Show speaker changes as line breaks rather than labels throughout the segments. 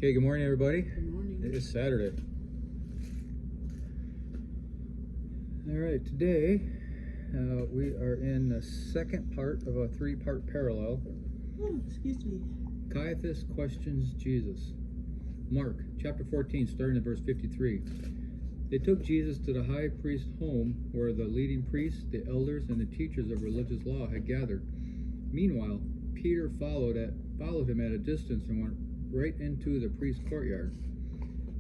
Okay, good morning, everybody.
Good morning.
It is Saturday. All right, today we are in the second part of a three-part parallel.
Oh, excuse me.
Caiaphas questions Jesus. Mark chapter 14, starting at verse 53. They took Jesus to the high priest's home, where the leading priests, the elders, and the teachers of religious law had gathered. Meanwhile, Peter followed him at a distance and went right into the priest's courtyard.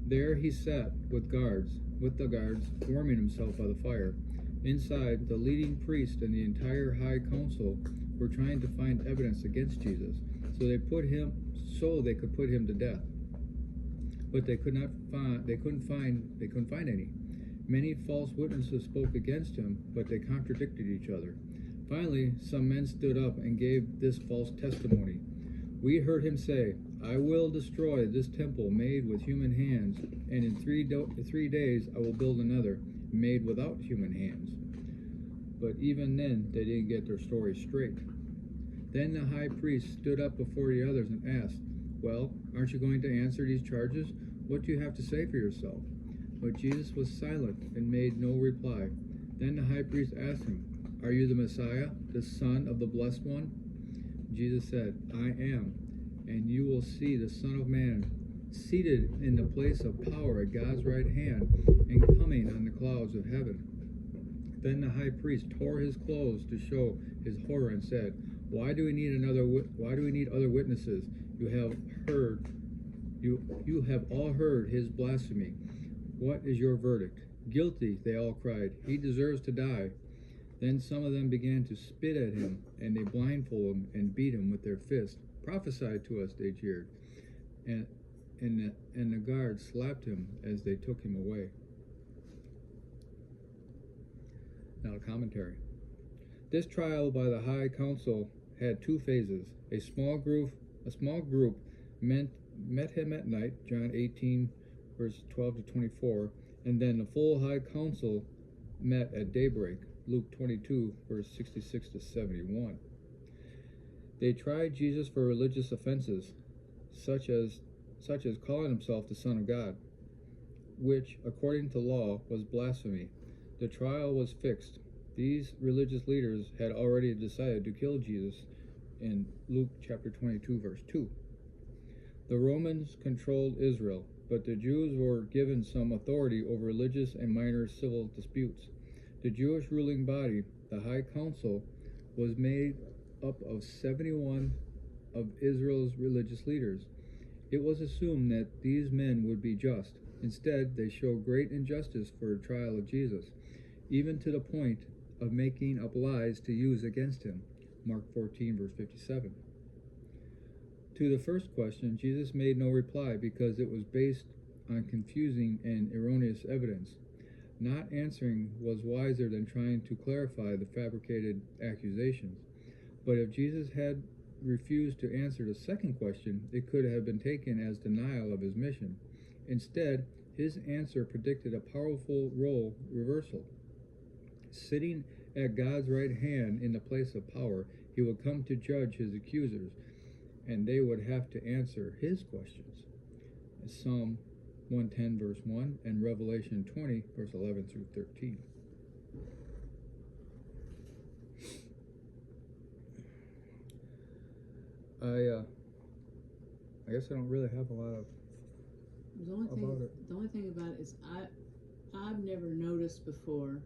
There he sat with the guards, warming himself by the fire. Inside, the leading priest and the entire high council were trying to find evidence against Jesus, so they could put him to death. But they couldn't find any. Many false witnesses spoke against him, but they contradicted each other. Finally, some men stood up and gave this false testimony. We heard him say, "I will destroy this temple made with human hands, and in 3 days I will build another, made without human hands." But even then, they didn't get their story straight. Then the high priest stood up before the others and asked, "Well, aren't you going to answer these charges? What do you have to say for yourself?" But Jesus was silent and made no reply. Then the high priest asked him, "Are you the Messiah, the Son of the Blessed One?" Jesus said, "I am, and you will see the Son of Man seated in the place of power at God's right hand and coming on the clouds of heaven." Then the high priest tore his clothes to show his horror and said, Why do we need other witnesses? You have all heard his blasphemy. What is your verdict?" "Guilty," they all cried. "He deserves to die." Then some of them began to spit at him, and they blindfolded him and beat him with their fists. "Prophesy to us," they jeered. And the guards slapped him as they took him away. Now a commentary. This trial by the high council had two phases. A small group met him at night, John 18, verse 12 to 24, and then the full high council met at daybreak, Luke 22, verse 66 to 71. They tried Jesus for religious offenses, such as calling himself the Son of God, which, according to law, was blasphemy. The trial was fixed. These religious leaders had already decided to kill Jesus in Luke chapter 22, verse 2. The Romans controlled Israel, but the Jews were given some authority over religious and minor civil disputes. The Jewish ruling body, the High Council, was made up of 71 of Israel's religious leaders. It was assumed that these men would be just. Instead, they showed great injustice for the trial of Jesus, even to the point of making up lies to use against him. Mark 14, verse 57. To the first question, Jesus made no reply because it was based on confusing and erroneous evidence. Not answering was wiser than trying to clarify the fabricated accusations. But if Jesus had refused to answer the second question, it could have been taken as denial of his mission. Instead, his answer predicted a powerful role reversal. Sitting at God's right hand in the place of power, he would come to judge his accusers, and they would have to answer his questions. Psalm 110, verse 1, and Revelation 20, verse 11 through 13. I guess I don't really have a lot of
The only thing about it is I've never noticed before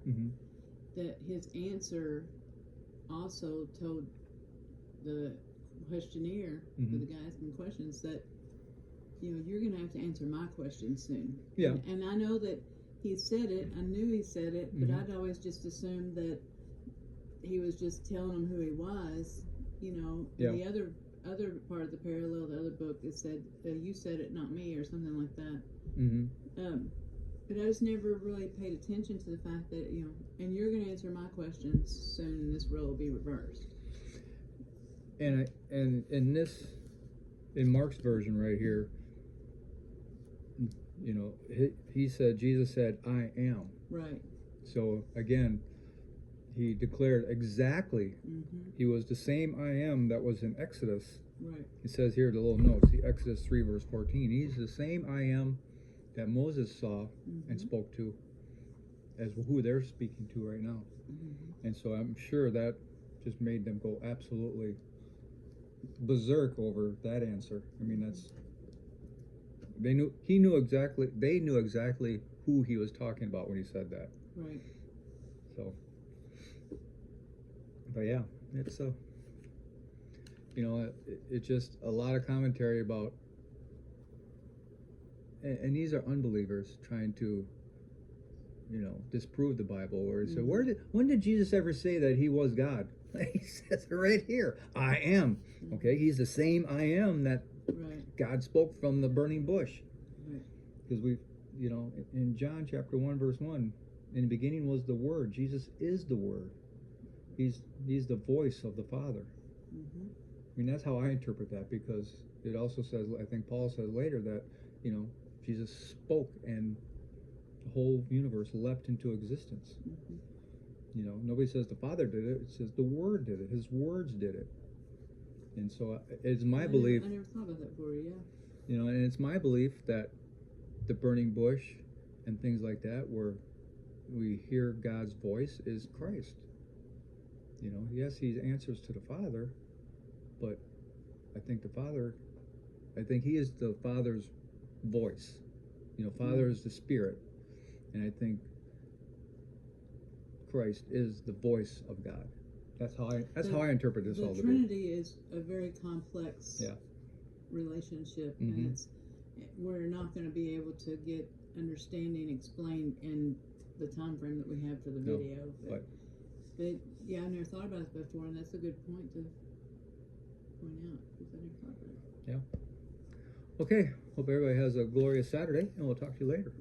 that his answer also told the questionnaire, or the guy asking questions, that you're going to have to answer my questions soon.
Yeah.
And I know that he said it. I knew he said it, but I'd always just assumed that he was just telling them who he was.
Yeah.
The other part of the parallel, the other book, it said, "You said it, not me," or something like that. But I just never really paid attention to the fact that and you're going to answer my questions soon, and this role will be reversed.
And in Mark's version right here, Jesus said, "I am."
Right.
So again, he declared exactly. He was the same I am that was in Exodus
Right.
It says here, the little notes, the Exodus 3 verse 14, he's the same I am that Moses saw and spoke to as who they're speaking to right now. And so I'm sure that just made them go absolutely berserk over that answer. I mean, they knew exactly who he was talking about when he said that.
Right.
So, but yeah, it's it's just a lot of commentary about, and these are unbelievers trying to, disprove the Bible. Where he said, when did Jesus ever say that he was God? He says it right here. I am. Okay, he's the same I am that God spoke from the burning bush. Because in John chapter 1 verse 1, in the beginning was the Word. Jesus is the Word. He's the voice of the Father. I mean, that's how I interpret that, because it also says, I think Paul says later that, Jesus spoke and the whole universe leapt into existence. Nobody says the Father did it. It says the Word did it. His words did it. And so it's my belief.
I never thought about that before, yeah.
And it's my belief that the burning bush and things like that, where we hear God's voice, is Christ. Yes, he answers to the Father, but I think he is the Father's voice. Father is the Spirit, and I think Christ is the voice of God. That's how I interpret this all to be.
The Trinity is a very complex relationship, and we're not going to be able to get understanding explained in the time frame that we have for the video. But yeah, I've never thought about it before, and that's a good point to point out, because I never thought about it.
Yeah. Okay. Hope everybody has a glorious Saturday, and we'll talk to you later.